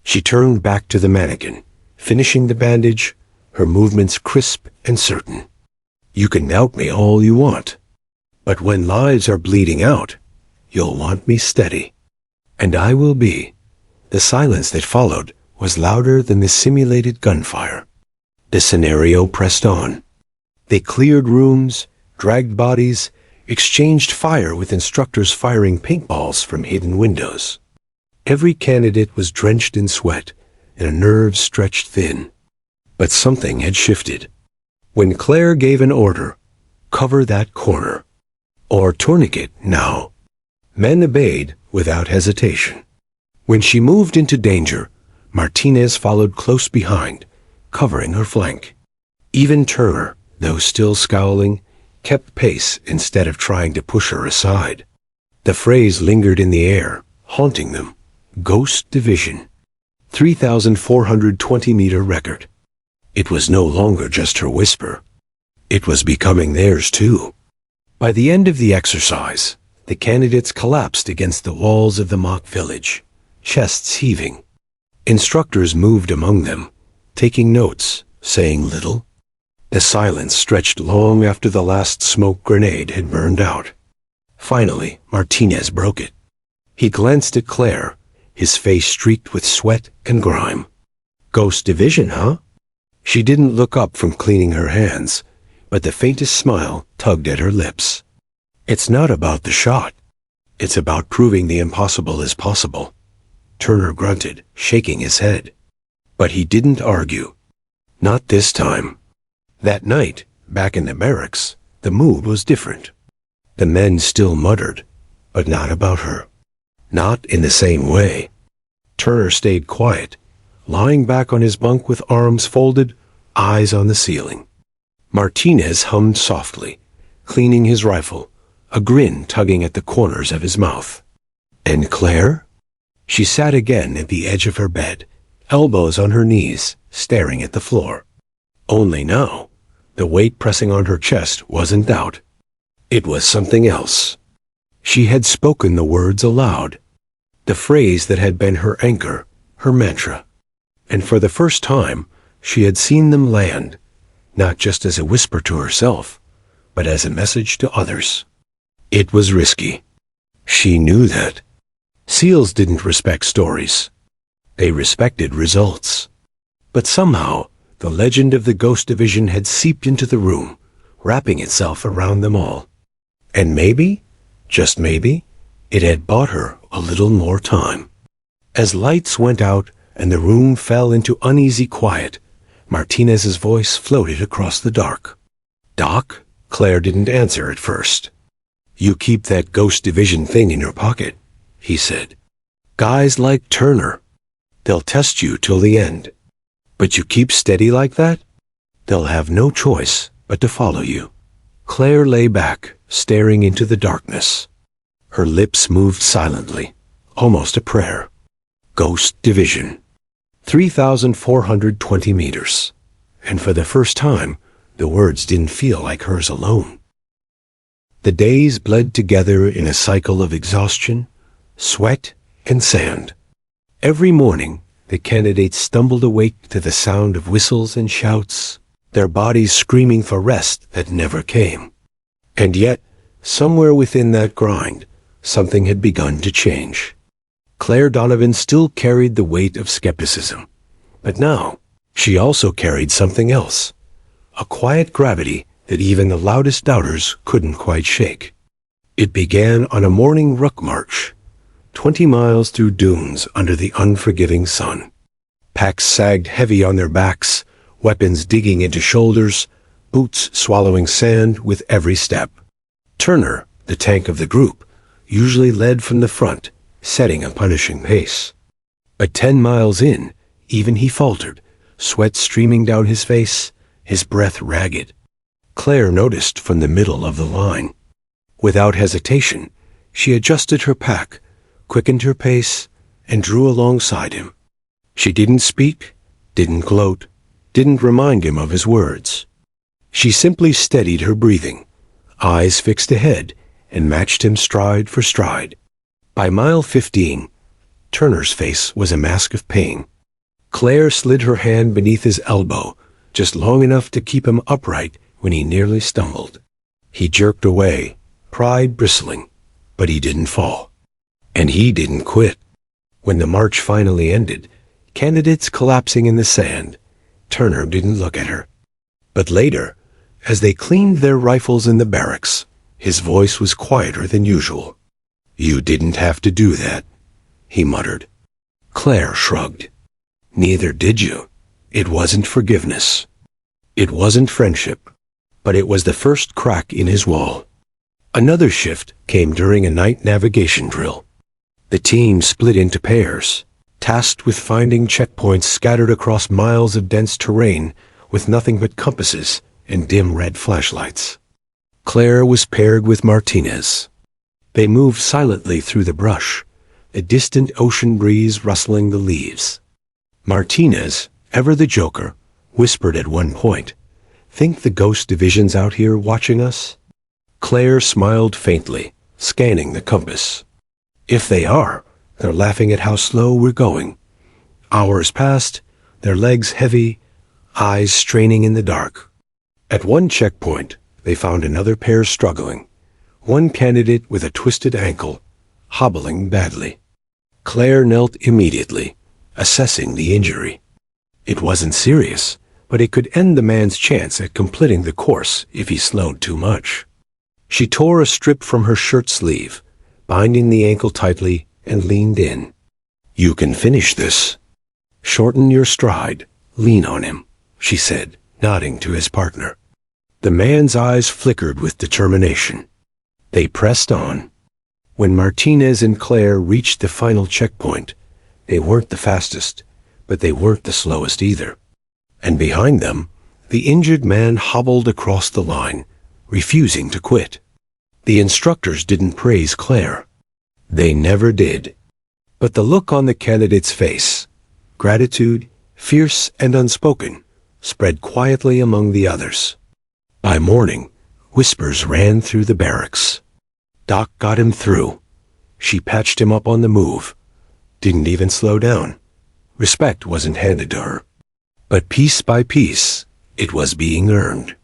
She turned back to the mannequin, finishing the bandage, her movements crisp and certain. "You can doubt me all you want, but when lives are bleeding out, you'll want me steady. And I will be." The silence that followed was louder than the simulated gunfire. The scenario pressed on. They cleared rooms, dragged bodies, exchanged fire with instructors firing paintballs from hidden windows. Every candidate was drenched in sweat, and nerves stretched thin. But something had shifted. When Claire gave an order, "Cover that corner," or "Tourniquet now," men obeyed without hesitation. When she moved into danger, Martinez followed close behind, covering her flank. Even Turner, though still scowling, kept pace instead of trying to push her aside. The phrase lingered in the air, haunting them. Ghost Division. 3,420-meter record. It was no longer just her whisper. It was becoming theirs too. By the end of the exercise, the candidates collapsed against the walls of the mock village, chests heaving. Instructors moved among them, taking notes, saying little. The silence stretched long after the last smoke grenade had burned out. Finally, Martinez broke it. He glanced at Claire, his face streaked with sweat and grime. "Ghost Division, huh?" She didn't look up from cleaning her hands, but the faintest smile tugged at her lips. "It's not about the shot. It's about proving the impossible is possible." Turner grunted, shaking his head. But he didn't argue. Not this time. That night, back in the barracks, the mood was different. The men still muttered, but not about her. Not in the same way. Turner stayed quiet, lying back on his bunk with arms folded, eyes on the ceiling. Martinez hummed softly, cleaning his rifle, a grin tugging at the corners of his mouth. And Claire? She sat again at the edge of her bed, elbows on her knees, staring at the floor. Only now, the weight pressing on her chest wasn't doubt. It was something else. She had spoken the words aloud, the phrase that had been her anchor, her mantra. And for the first time, she had seen them land, not just as a whisper to herself, but as a message to others. It was risky. She knew that. SEALs didn't respect stories. They respected results. But somehow, the legend of the Ghost Division had seeped into the room, wrapping itself around them all. And maybe, just maybe, it had bought her a little more time. As lights went out and the room fell into uneasy quiet, Martinez's voice floated across the dark. "Doc?" Claire didn't answer at first. "You keep that Ghost Division thing in your pocket," he said. "Guys like Turner, they'll test you till the end. But you keep steady like that, they'll have no choice but to follow you." Claire lay back, staring into the darkness. Her lips moved silently, almost a prayer. Ghost Division. 3,420 meters. And for the first time, the words didn't feel like hers alone. The days bled together in a cycle of exhaustion, sweat, and sand. Every morning, the candidates stumbled awake to the sound of whistles and shouts, their bodies screaming for rest that never came. And yet, somewhere within that grind, something had begun to change. Claire Donovan still carried the weight of skepticism, but now She also carried something else, a quiet gravity that even the loudest doubters couldn't quite shake. It began on a morning ruck march, 20 miles through dunes under the unforgiving sun. Packs sagged heavy on their backs, weapons digging into shoulders, boots swallowing sand with every step. Turner, the tank of the group, usually led from the front, setting a punishing pace. But 10 miles in, even he faltered, sweat streaming down his face, his breath ragged. Claire noticed from the middle of the line. Without hesitation, she adjusted her pack, quickened her pace, and drew alongside him. She didn't speak, didn't gloat, didn't remind him of his words. She simply steadied her breathing, eyes fixed ahead, and matched him stride for stride. By mile 15, Turner's face was a mask of pain. Claire slid her hand beneath his elbow, just long enough to keep him upright when he nearly stumbled. He jerked away, pride bristling, but he didn't fall. And he didn't quit. When the march finally ended, candidates collapsing in the sand, Turner didn't look at her. But later, as they cleaned their rifles in the barracks, his voice was quieter than usual. "You didn't have to do that," he muttered. Claire shrugged. "Neither did you. It wasn't forgiveness. It wasn't friendship. But it was the first crack in his wall." Another shift came during a night navigation drill. The team split into pairs, tasked with finding checkpoints scattered across miles of dense terrain with nothing but compasses and dim red flashlights. Claire was paired with Martinez. They moved silently through the brush, a distant ocean breeze rustling the leaves. Martinez, ever the joker, whispered at one point, "Think the ghost division's out here watching us?" Claire smiled faintly, scanning the compass. "If they are, they're laughing at how slow we're going." Hours passed, their legs heavy, eyes straining in the dark. At one checkpoint, they found another pair struggling, one candidate with a twisted ankle, hobbling badly. Claire knelt immediately, assessing the injury. It wasn't serious, but it could end the man's chance at completing the course if he slowed too much. She tore a strip from her shirt sleeve, binding the ankle tightly, and leaned in. "You can finish this. Shorten your stride, lean on him," she said, nodding to his partner. The man's eyes flickered with determination. They pressed on. When Martinez and Claire reached the final checkpoint, they weren't the fastest, but they weren't the slowest either. And behind them, the injured man hobbled across the line, refusing to quit. The instructors didn't praise Claire. They never did. But the look on the candidate's face, gratitude, fierce and unspoken, spread quietly among the others. By morning, whispers ran through the barracks. Doc got him through. She patched him up on the move. Didn't even slow down. Respect wasn't handed to her. But piece by piece, it was being earned.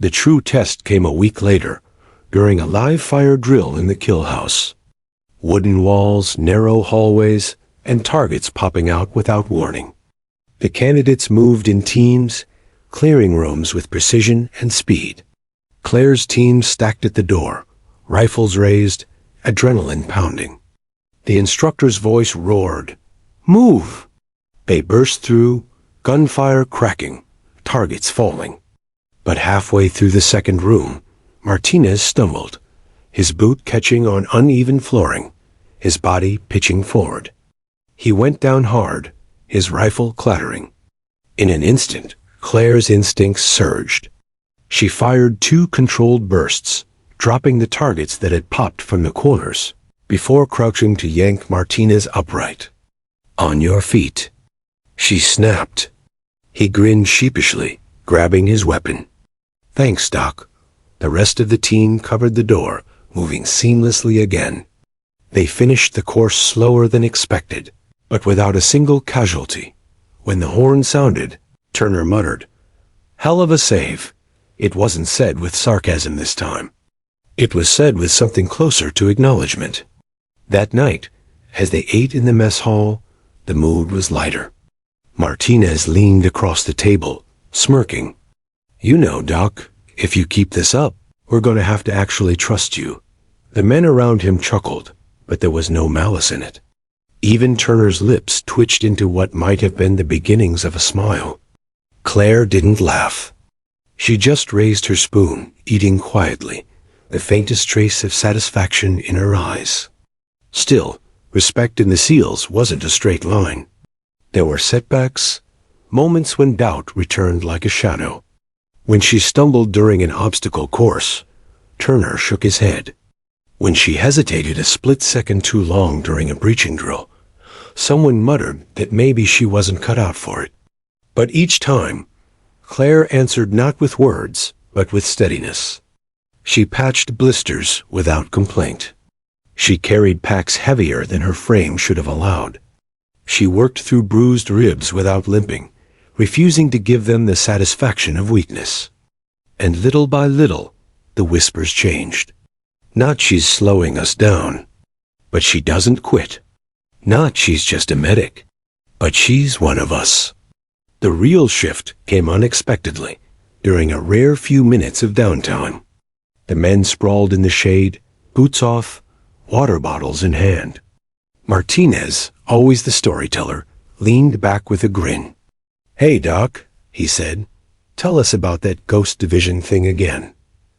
The true test came a week later, during a live-fire drill in the kill house. Wooden walls, narrow hallways, and targets popping out without warning. The candidates moved in teams, clearing rooms with precision and speed. Claire's team stacked at the door, rifles raised, adrenaline pounding. The instructor's voice roared, "Move!" They burst through, gunfire cracking, targets falling. But halfway through the second room, Martinez stumbled, his boot catching on uneven flooring, his body pitching forward. He went down hard, his rifle clattering. In an instant, Claire's instincts surged. She fired 2 controlled bursts, dropping the targets that had popped from the corners, before crouching to yank Martinez upright. "On your feet," she snapped. He grinned sheepishly, grabbing his weapon. "Thanks, Doc." The rest of the team covered the door, moving seamlessly again. They finished the course slower than expected, but without a single casualty. When the horn sounded, Turner muttered, "Hell of a save." It wasn't said with sarcasm this time. It was said with something closer to acknowledgement. That night, as they ate in the mess hall, the mood was lighter. Martinez leaned across the table, smirking. You know, Doc, if you keep this up, we're going to have to actually trust you. The men around him chuckled, but there was no malice in it. Even Turner's lips twitched into what might have been the beginnings of a smile. Claire didn't laugh. She just raised her spoon, eating quietly, the faintest trace of satisfaction in her eyes. Still, respect in the SEALs wasn't a straight line. There were setbacks, moments when doubt returned like a shadow. When she stumbled during an obstacle course, Turner shook his head. When she hesitated a split second too long during a breaching drill, someone muttered that maybe she wasn't cut out for it. But each time, Claire answered not with words, but with steadiness. She patched blisters without complaint. She carried packs heavier than her frame should have allowed. She worked through bruised ribs without limping, refusing to give them the satisfaction of weakness. And little by little, the whispers changed. Not she's slowing us down, but she doesn't quit. Not she's just a medic, but she's one of us. The real shift came unexpectedly, during a rare few minutes of downtime. The men sprawled in the shade, boots off, water bottles in hand. Martinez, always the storyteller, leaned back with a grin. Hey, Doc, he said. Tell us about that Ghost Division thing again.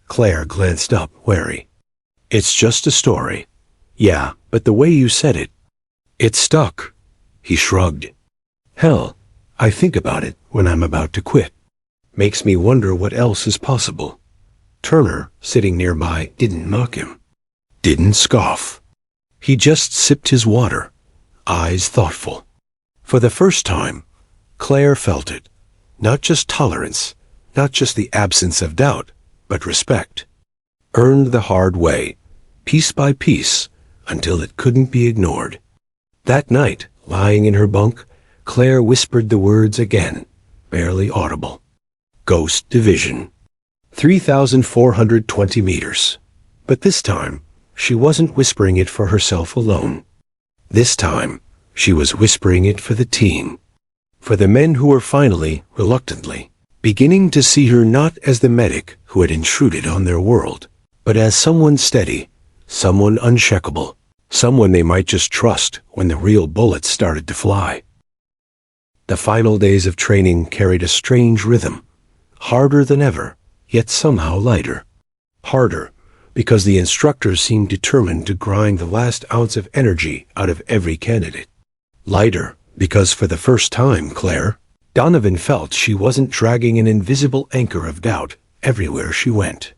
Claire glanced up, wary. It's just a story. Yeah, but the way you said it. It stuck. He shrugged. Hell, I think about it when I'm about to quit. Makes me wonder what else is possible. Turner, sitting nearby, didn't mock him. Didn't scoff. He just sipped his water, eyes thoughtful. For the first time, Claire felt it. Not just tolerance, not just the absence of doubt, but respect. Earned the hard way, piece by piece, until it couldn't be ignored. That night, lying in her bunk, Claire whispered the words again, barely audible. Ghost Division. 3,420 meters. But this time, she wasn't whispering it for herself alone. This time, she was whispering it for the team. For the men who were finally, reluctantly, beginning to see her not as the medic who had intruded on their world, but as someone steady, someone unshakable, someone they might just trust when the real bullets started to fly. The final days of training carried a strange rhythm, harder than ever, yet somehow lighter. Harder, because the instructors seemed determined to grind the last ounce of energy out of every candidate. Lighter, because for the first time, Donovan felt she wasn't dragging an invisible anchor of doubt everywhere she went.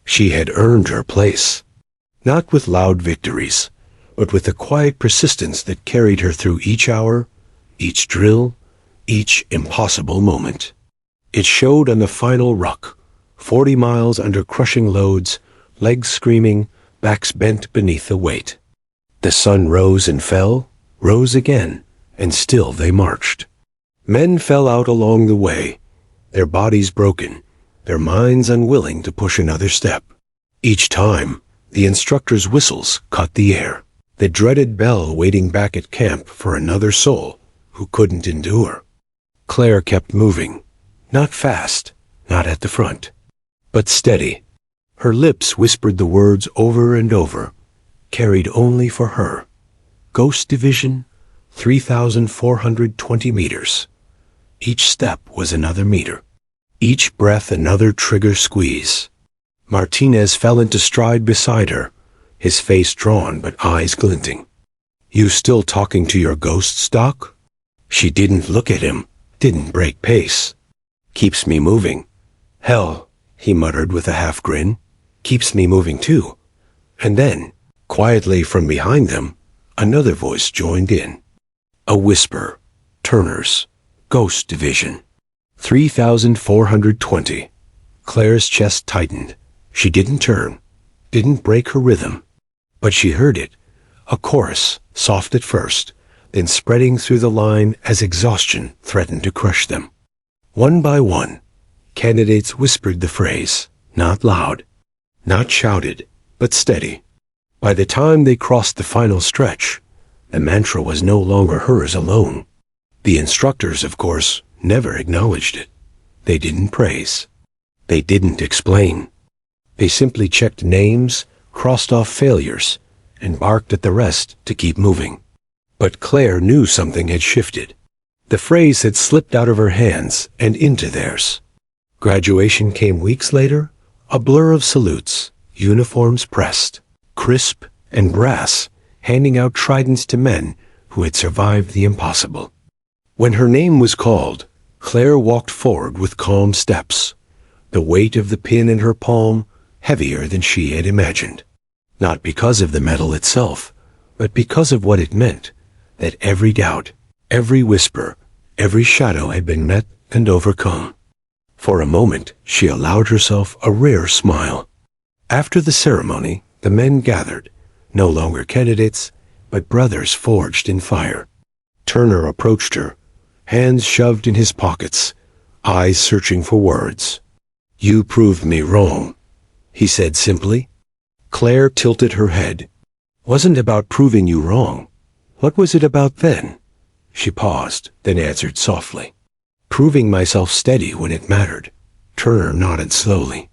She had earned her place, not with loud victories, but with the quiet persistence that carried her through each hour, each drill, each impossible moment. It showed on the final ruck, 40 miles under crushing loads, legs screaming, backs bent beneath the weight. The sun rose and fell, rose again, and still they marched. Men fell out along the way, their bodies broken, their minds unwilling to push another step. Each time, the instructor's whistles cut the air, the dreaded bell waiting back at camp for another soul who couldn't endure. Claire kept moving, not fast, not at the front, but steady. Her lips whispered the words over and over, carried only for her. Ghost Division, 3,420 meters. Each step was another meter. Each breath another trigger squeeze. Martinez fell into stride beside her, his face drawn but eyes glinting. You still talking to your ghosts, Doc? She didn't look at him, didn't break pace. Keeps me moving. Hell, he muttered with a half grin. Keeps me moving too. And then, quietly from behind them, another voice joined in. A whisper. Turner's. Ghost Division. 3,420. Claire's chest tightened. She didn't turn, didn't break her rhythm. But she heard it. A chorus, soft at first, then spreading through the line as exhaustion threatened to crush them. One by one, candidates whispered the phrase, not loud, not shouted, but steady. By the time they crossed the final stretch, the mantra was no longer hers alone. The instructors, of course, never acknowledged it. They didn't praise. They didn't explain. They simply checked names, crossed off failures, and barked at the rest to keep moving. But Claire knew something had shifted. The phrase had slipped out of her hands and into theirs. Graduation came weeks later, a blur of salutes, uniforms pressed, crisp and brass, handing out tridents to men who had survived the impossible. When her name was called, Claire walked forward with calm steps, the weight of the pin in her palm heavier than she had imagined. Not because of the medal itself, but because of what it meant, that every doubt, every whisper, every shadow had been met and overcome. For a moment, she allowed herself a rare smile. After the ceremony, the men gathered, no longer candidates, but brothers forged in fire. Turner approached her, hands shoved in his pockets, eyes searching for words. "You proved me wrong," he said simply. Claire tilted her head. "Wasn't about proving you wrong. What was it about then?" She paused, then answered softly. "Proving myself steady when it mattered." Turner nodded slowly.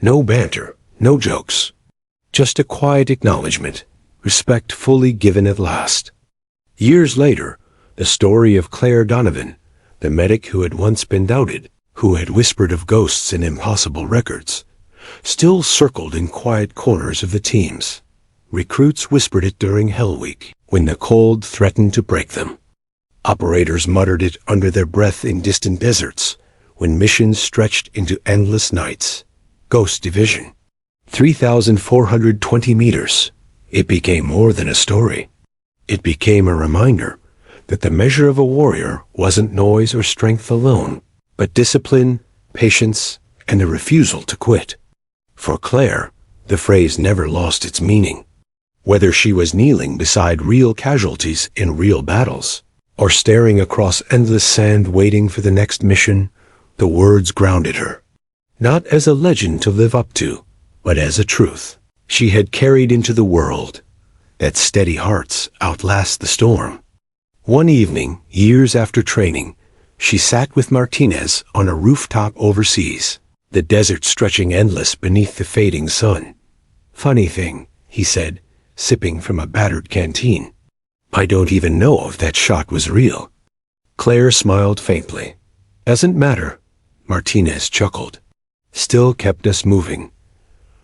No banter, no jokes. Just a quiet acknowledgement, respect fully given at last. Years later, the story of Claire Donovan, the medic who had once been doubted, who had whispered of ghosts and impossible records, still circled in quiet corners of the teams. Recruits whispered it during Hell Week, when the cold threatened to break them. Operators muttered it under their breath in distant deserts, when missions stretched into endless nights. Ghost Division. 3,420 meters. It became more than a story. It became a reminder that the measure of a warrior wasn't noise or strength alone, but discipline, patience, and the refusal to quit. For Claire, the phrase never lost its meaning. Whether she was kneeling beside real casualties in real battles, or staring across endless sand waiting for the next mission, the words grounded her. Not as a legend to live up to, but as a truth she had carried into the world, that steady hearts outlast the storm. One evening, years after training, she sat with Martinez on a rooftop overseas, the desert stretching endless beneath the fading sun. "Funny thing," he said, sipping from a battered canteen. "I don't even know if that shot was real." Claire smiled faintly. "Doesn't matter," Martinez chuckled. "Still kept us moving."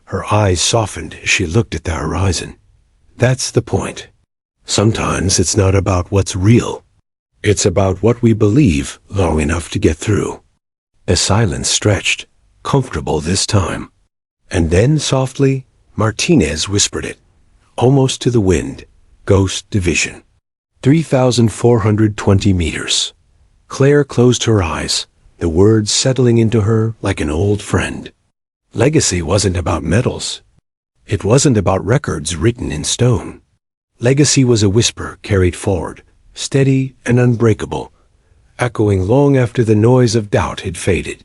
Her eyes softened as she looked at the horizon. "That's the point. Sometimes it's not about what's real. It's about what we believe long enough to get through." The silence stretched, comfortable this time. And then softly, Martinez whispered it, almost to the wind. Ghost Division. 3,420 meters. Claire closed her eyes, the words settling into her like an old friend. Legacy wasn't about medals. It wasn't about records written in stone. Legacy was a whisper carried forward, steady and unbreakable, echoing long after the noise of doubt had faded.